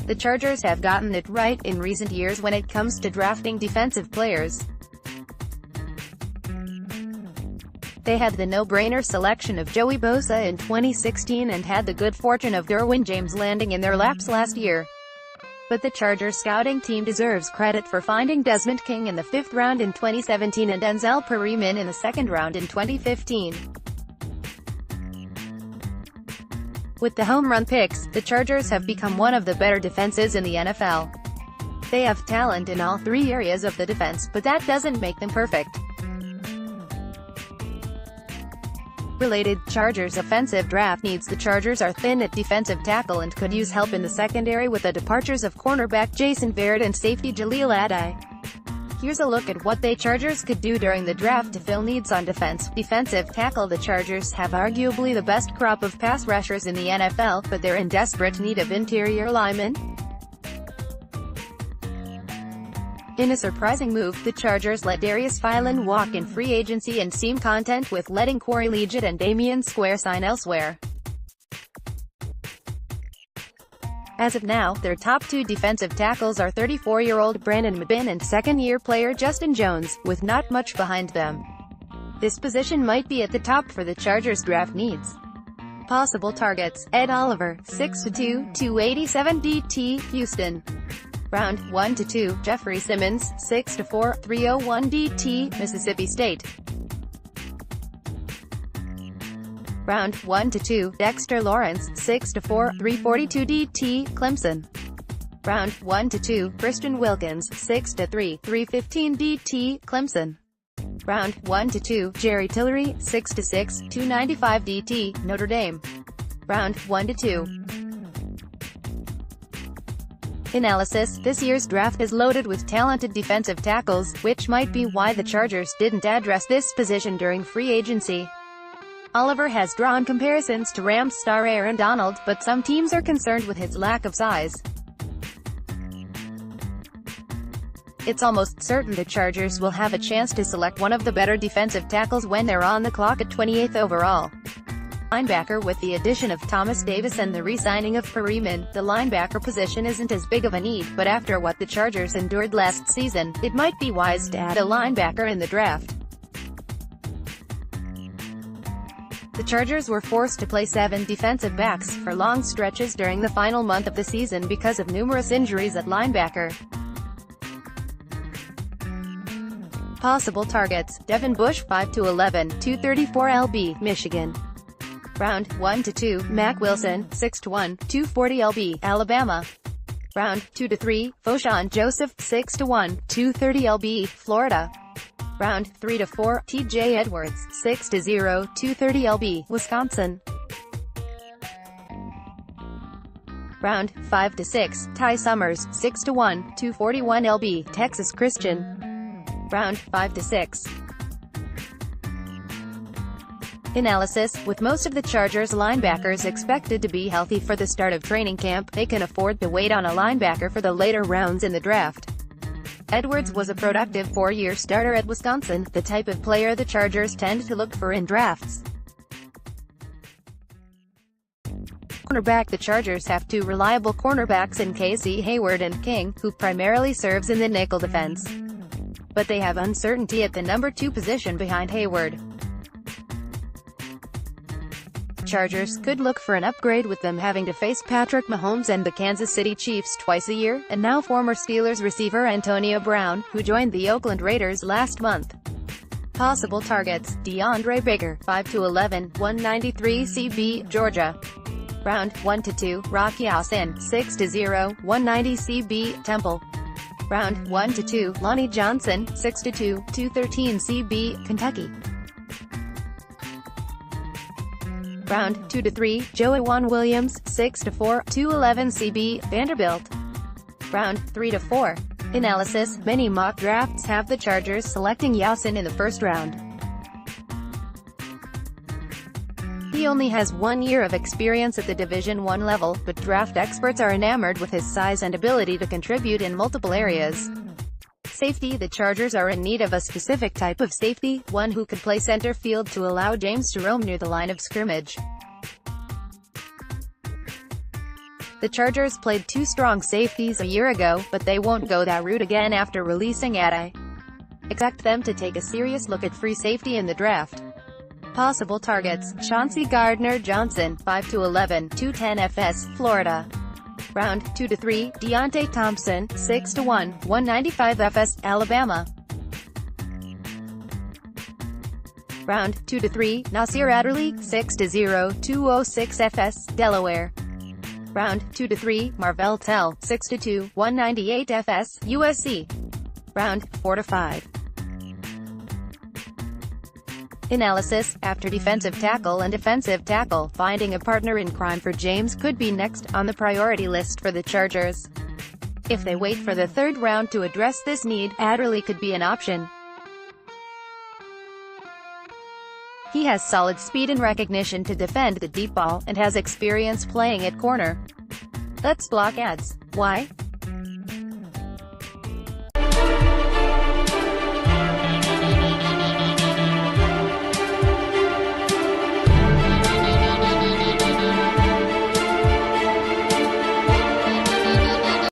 the Chargers have gotten it right in recent years when it comes to drafting defensive players. They had the no-brainer selection of Joey Bosa in 2016 and had the good fortune of Derwin James landing in their laps last year. But the Chargers scouting team deserves credit for finding Desmond King in the 5th round in 2017 and Denzel Perryman in the 2nd round in 2015. With the home run picks, the Chargers have become one of the better defenses in the NFL. They have talent in all three areas of the defense, but that doesn't make them perfect. Related, Chargers offensive draft needs. The Chargers are thin at defensive tackle and could use help in the secondary with the departures of cornerback Jason Verrett and safety Jaleel Addae. Here's a look at what the Chargers could do during the draft to fill needs on defense. Defensive tackle. The Chargers have arguably the best crop of pass rushers in the NFL, but they're in desperate need of interior linemen. In a surprising move, the Chargers let Darius Philon walk in free agency and seem content with letting Corey Liuget and Damian Square sign elsewhere. As of now, their top two defensive tackles are 34-year-old Brandon Mabin and second-year player Justin Jones, with not much behind them. This position might be at the top for the Chargers' draft needs. Possible targets: Ed Oliver, 6'2", 287 DT, Houston. Round 1 to 2, Jeffrey Simmons, 6'4", 301 DT, Mississippi State. Round 1 to 2, Dexter Lawrence, 6'4", 342 DT, Clemson. Round 1 to 2, Christian Wilkins, 6'3", 315 DT, Clemson. Round 1 to 2, Jerry Tillery, 6'6", 295 DT, Notre Dame. Round 1 to 2. Analysis: this year's draft is loaded with talented defensive tackles, which might be why the Chargers didn't address this position during free agency. Oliver has drawn comparisons to Rams star Aaron Donald, but some teams are concerned with his lack of size. It's almost certain the Chargers will have a chance to select one of the better defensive tackles when they're on the clock at 28th overall. Linebacker: with the addition of Thomas Davis and the re-signing of Perryman, the linebacker position isn't as big of a need, but after what the Chargers endured last season, it might be wise to add a linebacker in the draft. The Chargers were forced to play 7 defensive backs for long stretches during the final month of the season because of numerous injuries at linebacker. Possible targets: Devin Bush, 5'11", 234 lb, Michigan. Round 1 to 2, Mack Wilson, 6'1", 240 lb, Alabama. Round 2 to 3, Foshan Joseph, 6'1", 230 lb, Florida. Round 3 to 4, T.J. Edwards, 6'0", 230 lb, Wisconsin. Round 5 to 6, Ty Summers, 6'1", 241 lb, Texas Christian. Round 5 to 6. Analysis: with most of the Chargers linebackers expected to be healthy for the start of training camp, they can afford to wait on a linebacker for the later rounds in the draft. Edwards was a productive 4-year starter at Wisconsin, the type of player the Chargers tend to look for in drafts. Cornerback: the Chargers have two reliable cornerbacks in Casey Hayward and King, who primarily serves in the nickel defense. But they have uncertainty at the number 2 position behind Hayward. Chargers could look for an upgrade with them having to face Patrick Mahomes and the Kansas City Chiefs twice a year, and now former Steelers receiver Antonio Brown, who joined the Oakland Raiders last month. Possible targets: DeAndre Baker, 5'11", 193 cb, Georgia. Round 1 to 2, Rocky Austin, 6'0", 190 cb, Temple. Round 1 to 2, Lonnie Johnson, 6'2", 213 cb, Kentucky. Round 2 to 3, Joey Williams, 6'4", 211 cb, Vanderbilt. Round 3 to 4. Analysis: many mock drafts have the Chargers selecting Yasin in the first round. He only has 1 year of experience at the Division I level, but draft experts are enamored with his size and ability to contribute in multiple areas. Safety: the Chargers are in need of a specific type of safety, one who could play center field to allow James to roam near the line of scrimmage. The Chargers played two strong safeties a year ago, but they won't go that route again after releasing Adai. Expect them to take a serious look at free safety in the draft. Possible targets: Chauncey Gardner-Johnson, 5'11", 210 FS, Florida. Round 2 to 3, Deontay Thompson, 6'1", 195 FS, Alabama. Round 2 to 3, Nasir Adderley, 6'0", 206 FS, Delaware. Round 2 to 3, Marvell Tell, 6'2", 198 FS, USC. Round 4 to 5. Analysis: after defensive tackle and defensive tackle, finding a partner in crime for James could be next on the priority list for the Chargers. If they wait for the third round to address this need, Adderley could be an option. He has solid speed and recognition to defend the deep ball, and has experience playing at corner. Let's block ads. Why?